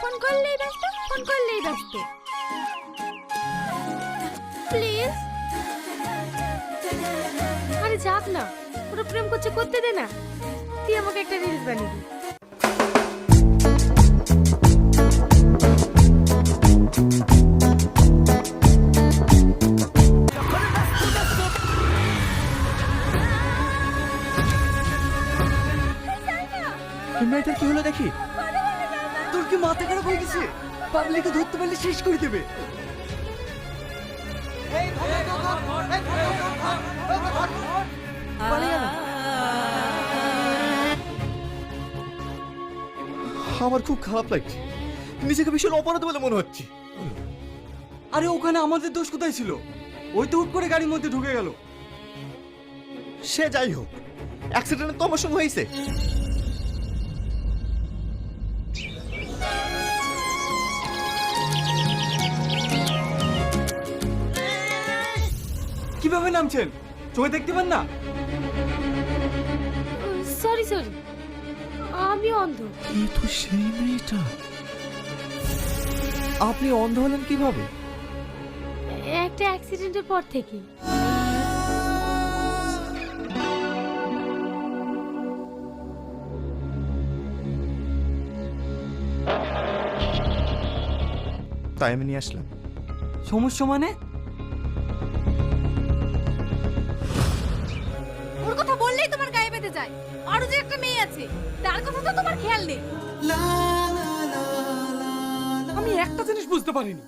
Phone করলেই ব্যস্ত, phone করলেই ব্যস্ত। প্লিজ। আরে যাক না, ওরা প্রেম করছে, করতে দে না। তুই আমাকে একটা রিলস বানিয়ে দে। মেয়েটার কি হলো দেখি? তোর কি মাথা খারাপ হয়ে গেছে? পাবলিকে ধরতে পারলে শেষ করে দেবে। আমার খুব খারাপ লাগছে, নিজেকে ভীষণ অপরাধ বলে মনে হচ্ছে। আরে ওখানে আমাদের দোষ কোথায় ছিল? ওই তো হুট করে গাড়ির মধ্যে ঢুকে গেল। সে যাই হোক, অ্যাক্সিডেন্ট তো আমার সঙ্গে হয়েছে। কিভাবে নামছেন? চোখে দেখতে পান না? সরি সরি, আমি অন্ধ। এ তো সেই মেয়েটা। আপনি অন্ধ হলেন কিভাবে? একটা অ্যাক্সিডেন্টের পর থেকে। তাই আমি নিয়ে আসলাম। সমস্যা মানে? ওর কথা বললেই তোমার গায়ে বেঁধে যায়। আরো যে একটা মেয়ে আছে, তার কথা তো তোমার খেয়াল নেই। আমি একটা জিনিস বুঝতে পারিনি,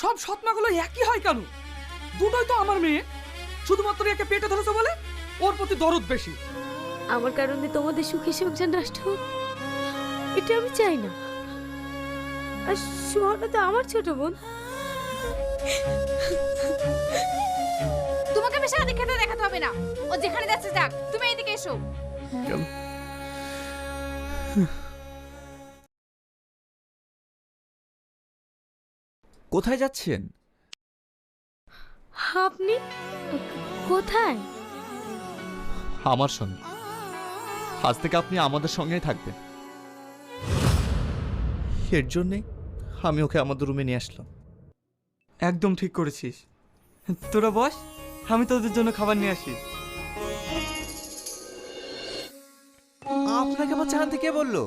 সব সৎমাগুলো একই হয় কেন? দুটোই তো আমার মেয়ে, শুধুমাত্র একে পেটে ধরেছে বলে ওর প্রতি দরদ বেশি। আমার কারণে তোমাদের সুখী সংসার নষ্ট হোক, এটা আমি চাই না। আর সোহানা তো আমার ছোট বোন। তোমাকে বেশি আদিক খেতে দেখাতে হবে না। ও যেখানে যাচ্ছে যাক, তুমি এইদিকে এসো। কেন? কোথায় যাচ্ছেন? আপনি কোথায়? আমার সঙ্গে। আজ থেকে আপনি আমাদের সঙ্গেই থাকবেন। এর জন্যে আমি ওকে আমাদের রুমে নিয়ে আসলাম। একদম ঠিক করেছিস। তোরা বস, আমি তোদের জন্য খাবার নিয়ে আসি। আপনাকে বাচ্চা আনতে কে বললো?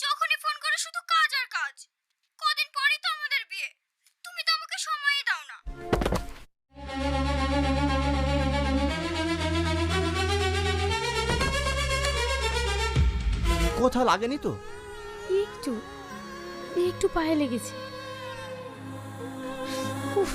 যখনই ফোন করে শুধু কাজ আর কাজ। কদিন পরেই তো আমাদের বিয়ে, তুমি তো আমাকে সময়ই দাও না। কোথাও লাগেনি তো? একটু একটু পায়ে লেগেছে। উফ।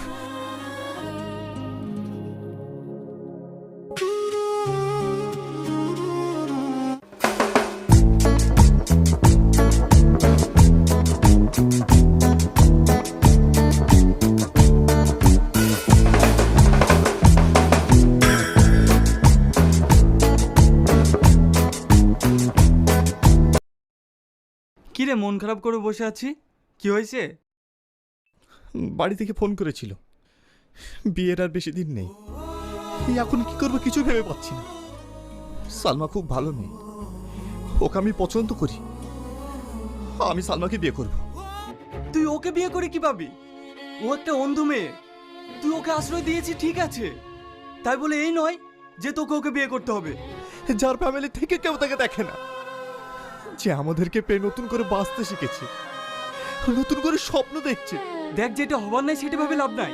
কি রে, মন খারাপ করে বসে আছি? কি হয়েছে? বাড়ি থেকে ফোন করেছিল, বিয়ের আর বেশি দিন নেই। এখন কি করবো কিছু ভেবে পাচ্ছি না। সালমা খুব ভালো মেয়ে, ওকে আমি পছন্দ করি। আমি সালমাকে বিয়ে করব। তুই ওকে বিয়ে করে কি পাবি? ও একটা অন্ধ মেয়ে। তুই ওকে আশ্রয় দিয়েছি ঠিক আছে, তাই বলে এই নয় যে তোকে ওকে বিয়ে করতে হবে। যার ফ্যামিলি থেকে কেউ তাকে দেখে না, যে আমাদেরকে পেয়ে নতুন করে বাঁচতে শিখেছে, নতুন করে স্বপ্ন দেখছে। দেখ, যেটা হবার নাই সেটা ভাবে লাভ নাই।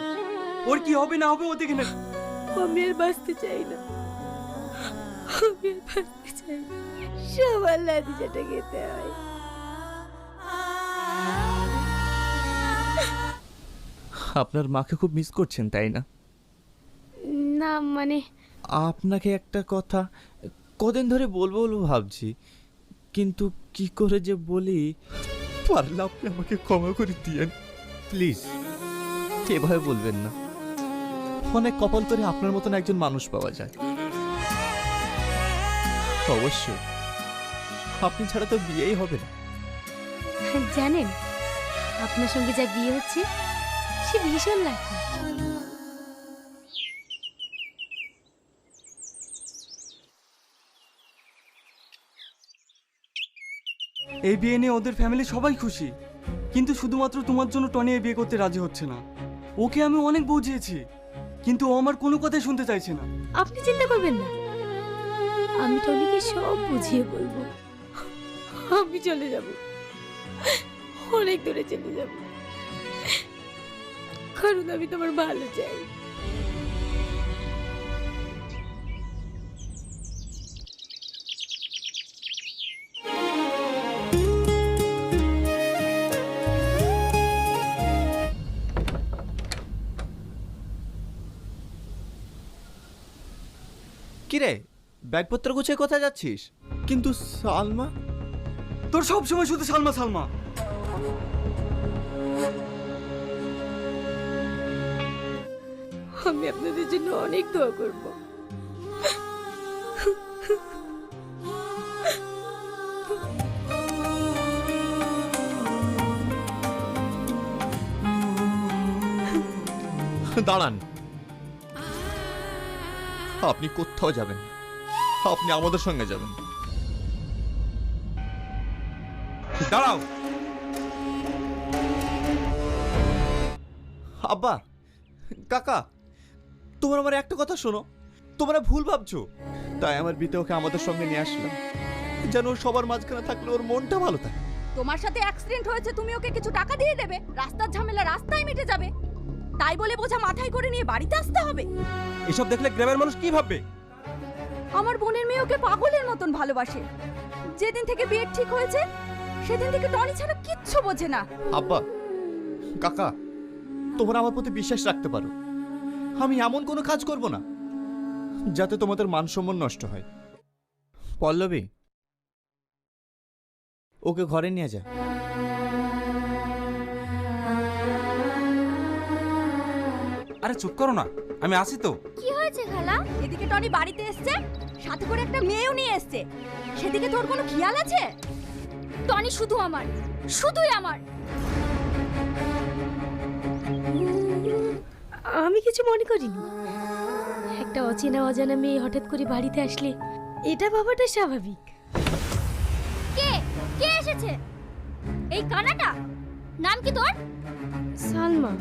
ওর কি হবে না হবে ও দেখে না। আমি আর বাঁচতে চাই না, আমি আর বাঁচতে চাই না। সবার লাদি যেটা খেতে হয়। আপনার মাকে খুব মিস করছেন তাই না? না মানে, আপনাকে একটা কথা কদিন ধরে বলবো বলবো ভাবছি, কিন্তু কি করে যে বলি। পারলে আপনি আমাকে ক্ষমা করে দিয়েন প্লিজ। এভাবে বলবেন না, অনেক কপাল করে আপনার মতন একজন মানুষ পাওয়া যায়। অবশ্যই আপনি ছাড়া তো বিয়েই হবে না। জানেন আপনার সঙ্গে যা বিয়ে হচ্ছে সে ভীষণ লাগছে। এই বিয়ে নিয়ে ওদের ফ্যামিলি সবাই খুশি, কিন্তু শুধুমাত্র তোমার জন্য টনি এই বিয়ে করতে রাজি হচ্ছে না। ওকে আমি অনেক বুঝিয়েছি, কিন্তু ও আমার কোনো কথাই শুনতে চাইছে না। আপনি চিন্তা করবেন না, আমি টনিকে সব বুঝিয়ে বলবো। আমি চলে যাব, অনেক দূরে চলে যাব, কারণ আমি তোমার ভালো চাই। কিরে, ব্যাগপত্র গুছিয়ে কোথায় যাচ্ছিস? কিন্তু সালমা। তোর সব সময় শুধু সালমা সালমা। আমি আপনাদের জন্য অনেক দোয়া করব। দাঁড়ান, আপনি কোথাও যাবেন না, আপনি আমাদের সঙ্গে যাবেন। দাঁড়াও। আব্বা, কাকা, তোমরা আমার একটা কথা শোনো, তোমরা ভুল ভাবছো। তাই আমার বিতে ওকে আমাদের সঙ্গে নিয়ে আসলাম, যেন ও সবার মাঝখানে থাকলে ওর মনটা ভালো থাকে। তোমার সাথে অ্যাক্সিডেন্ট হয়েছে, তুমি ওকে কিছু টাকা দিয়ে দেবে, রাস্তার ঝামেলা রাস্তায় মিটে যাবে, তাই বলে বোঝা মাথায় করে নিয়ে বাড়িতে আসতে হবে? এসব দেখলে গ্রামের মানুষ কি ভাববে? আমার বোনের মেয়ে ওকে পাগলের মতন ভালোবাসে। যেদিন থেকে বিয়ে ঠিক হয়েছে সেদিন থেকে টনি ছাড়া কিচ্ছু বোঝে না। আব্বা, কাকা, তোমরা আমার প্রতি বিশ্বাস রাখতে পারো। আমি এমন কোনো কাজ করব না যাতে তোমাদের মান সম্মান নষ্ট হয়। পল্লবী, ওকে ঘরে নিয়ে যা। আরে চুপ করো না, আমি আসি তো। কি হয়েছে খালা? এদিকে টনি বাড়িতে এসেছে, সাথে করে একটা মেয়েও নিয়ে এসেছে, সেদিকে তোর কোনো খেয়াল আছে? টনি শুধু আমার, শুধুই আমার। আমি কিছু মনে করিনি। একটা অচেনা অজানা মেয়ে হঠাৎ করে বাড়িতে আসলে এটা ভাবাটা স্বাভাবিক। কে কে এসেছে? এই কানাটা? নাম কি তোর? সালমা।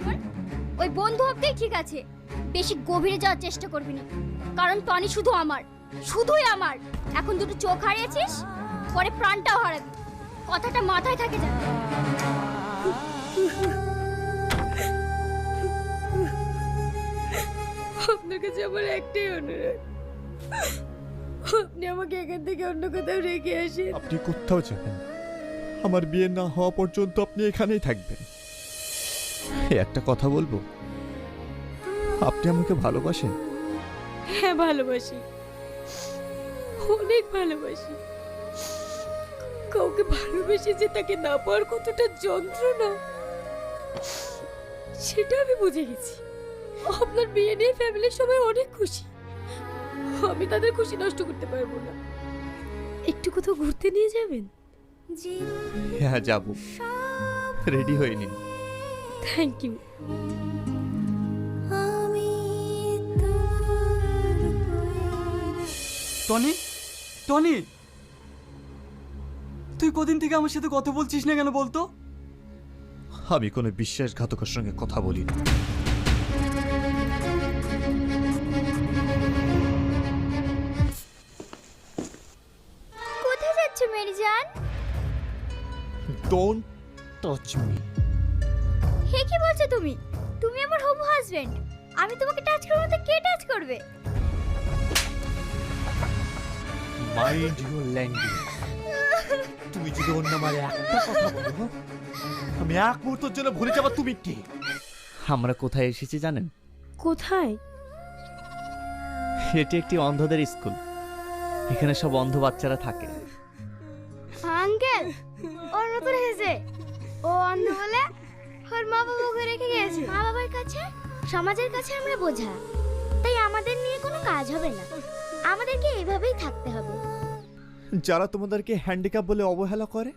ওই বন্ধু হতেই ঠিক আছে, বেশি গভীরে যাওয়ার চেষ্টা করবি না, কারণ টনি শুধু আমার, শুধুই আমার। এখন দুটো চোখ হারিয়েছিস, পরে প্রাণটাও হারাবি, কথাটা মাথায় থাকে যেন। আপনার কাছে আমার একটাই অনুরোধ, আপনি আমাকে এখান থেকে অন্য কোথাও রেখে আসেন। আপনি কোথাও যাবেন না। আমার বিয়ে না হওয়া পর্যন্ত আপনি এখানেই থাকবেন। একটা কথা বলবো, আপনি আমাকে ভালোবাসেন? হ্যাঁ ভালোবাসি, অনেক ভালোবাসি। কাউকে ভালোবেসে যে তাকে না পাওয়ার কতটা যন্ত্রণা সেটা আমি বুঝে গেছি। আপনার বিয়ে নিয়ে ফ্যামিলির সবাই অনেক খুশি, আমি তাদের খুশি নষ্ট করতে পারবো না। একটু কোথাও ঘুরতে নিয়ে যাবেন? হ্যাঁ যাব, রেডি হয়ে নিন। Thank you. টনি, টনি, তুই কদিন থেকে আমার সাথে কথা বলছিস না কেন বলতো? আমি কোনো বিশ্বাসঘাতকের সঙ্গে কথা বলি না। কোথায় যাচ্ছ মেরি জান? Don't touch me. হে কি বলছো তুমি? তুমি আমার হবু হাজবেন্ড, আমি তোমাকে টাচ করব তো কে টাচ করবে? Mind your language. তুমি যদি অন্য মারে একটা কথা বলো, আমি এক মুহূর্তের জন্য ভুলে যাবো তুমি কে। আমরা কোথায় এসেছি জানেন? কোথায়? এটি একটি অন্ধদের স্কুল, এখানে সব অন্ধ বাচ্চারা থাকে। আঙ্কেল, ওর নতুন হয়েছে, ও অন্ধ বলে ওর মা বাবাকে রেখে গেছে। মা বাবার কাছে, সমাজের কাছে আমরা বোঝা, তাই আমাদের নিয়ে কোনো কাজ হবে না, আমাদেরকে এইভাবেই থাকতে হবে। যারা তোমাদেরকে হ্যান্ডিক্যাপ বলে অবহেলা করে,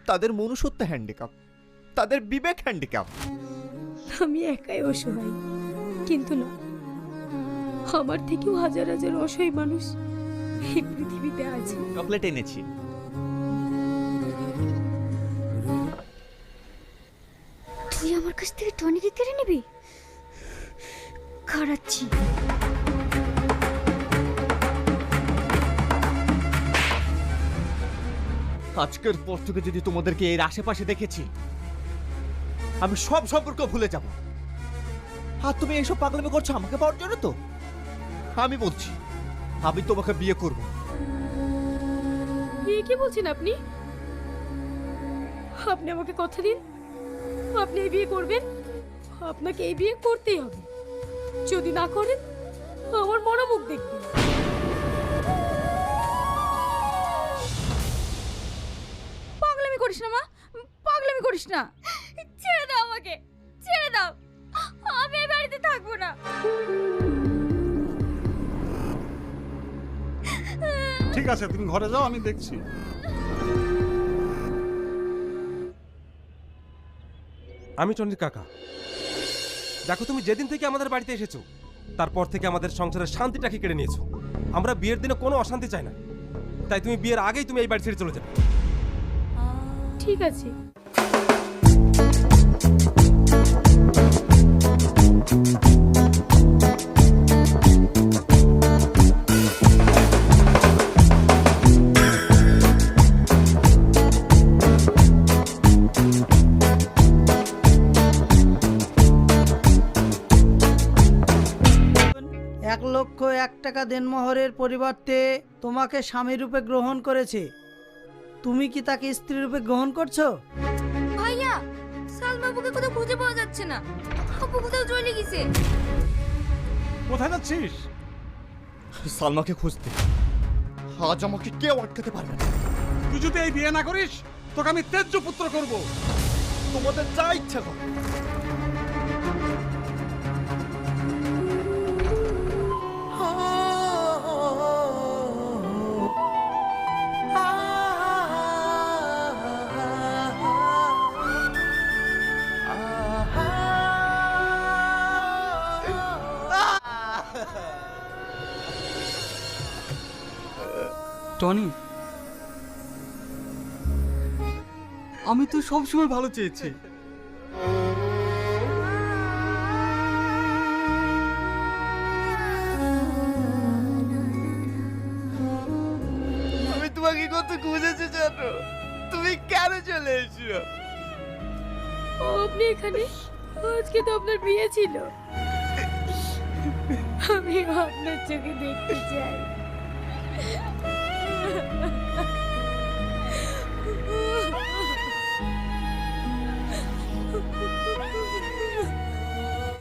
তাদের মনুষ্যত্ব হ্যান্ডিক্যাপ, তাদের বিবেক হ্যান্ডিক্যাপ। আমি একাই অসহায়, কিন্তু না, আমার থেকেও হাজার হাজার অসহায় মানুষ এই পৃথিবীতে আছে। চকলেট এনেছি। আমার কাছ থেকে টনিকে কেড়ে নিবি? খাড়াচ্ছি। আজকের পর থেকে যদি তোমাদেরকে এর আশেপাশে দেখেছি, আমি সব সম্পর্ক ভুলে যাব। আর তুমি এইসব পাগলামি করছো আমাকে পাওয়ার জন্য তো? আমি বলছি আমি তোমাকে বিয়ে করব। বিয়ে কি বলছেন আপনি? আপনি আমাকে কথা দিন, আপনি এই বিয়ে করবেন। আপনাকে এই বিয়ে করতেই হবে। যদি না করেন আমার মরা মুখ দেখবেন। পাগলামি করিস না মা, পাগলামি করিস না। ছেড়ে দাও আমাকে, ছেড়ে দাও। আমি এই বাড়িতে থাকবো না। ঠিক আছে, তুমি ঘরে যাও, আমি দেখছি। আমি টনির কাকা। দেখো, তুমি যেদিন থেকে আমাদের বাড়িতে এসেছো তারপর থেকে আমাদের সংসারের শান্তিটাকে কেড়ে নিয়েছো। আমরা বিয়ের দিনে কোনো অশান্তি চাই না, তাই তুমি বিয়ের আগেই তুমি এই বাড়ি ছেড়ে চলে যাবে। ঠিক আছে। এক লক্ষ 1 টাকা দেনমোহরের পরিবর্তে তোমাকে স্বামী রূপে গ্রহণ করেছে। তুমি কি তাকে স্ত্রী রূপে গ্রহণ করছো? ভাইয়া, সালমা আপুকে কোথাও খুঁজে পাওয়া যাচ্ছে না। আপু কোথাও চলে গেছে। কোথায় যাচ্ছিস? সালমাকে খুঁজতে। আজ আমাকে কেউ আটকাতে পারবে না। তুই যদি এই বিয়ে না করিস, তোকে আমি তেজ্য পুত্র করব। তোমাদের যা ইচ্ছা করো। টনি, আমি তো সবসময় ভালো চেয়েছি। আমি তোমাকে কত খুঁজেছি জানো? তুমি কেন চলে এসো? আপনি এখানে? আজকে তো আপনার বিয়ে ছিল। আমি আপনার চোখে দেখতে চাই।